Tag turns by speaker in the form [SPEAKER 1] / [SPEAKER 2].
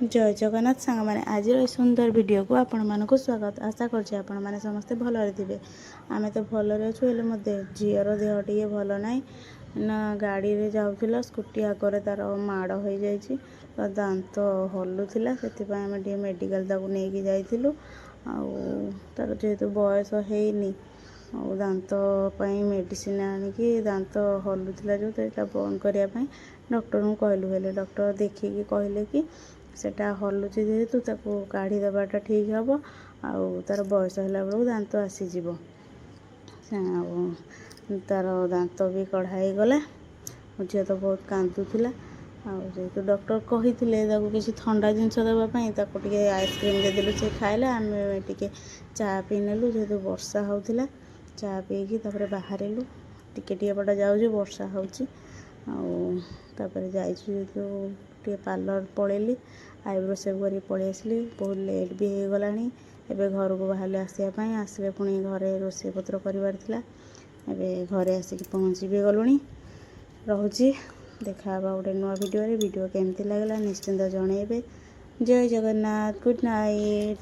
[SPEAKER 1] जय जगन्नाथ सांग मैंने आज सुंदर वीडियो को आपण मानक स्वागत आशा करछे आपण माने समस्ते भल थे। आमे तो भल अच्छु हेले मो झीर देह टे भल ना ना गाड़ी रे जाऊला स्कूटी आगे तार माड़ हो जाइए तो दांत हलुला से आम टे मेडिकल नहीं जाइलु तार जेहेतु बयस होनी दांत मेडिसिन आनिकी दांत हलुला जो बंद करने डॉक्टर को कहलु हेले डॉक्टर देखिकी कहले कि सेटा हलुची जेहेतु ताको काढ़ी देवाटा ठीक हम आउ तार बयस है बेलू दांत आसीज तार दांत भी कढ़ाई गला मो झील तो बहुत कांदुला जेहेतु डॉक्टर कही किसी ठंडा जिनस देवाई टे आइसक्रीम देदेलु से खाइला आम टे चा पी नेलु जेहेतु वर्षा होता चा पीकी बाहरलु टे पटा जाऊँ वर्षा होपर जाइए पार्लर पलैली आईब्रो सेव कर पलि आसली बहुत लेट भी हो गला एबे घर को बाहर आसापी आसले पुणी घरे रोषे पत्र कर घरे आसिक पहुँची भी गलुणी रोची देखा गोटे नुआ वीडियो केमती लगला निश्चिंत जनइबे। जय जगन्नाथ गुड नाइट।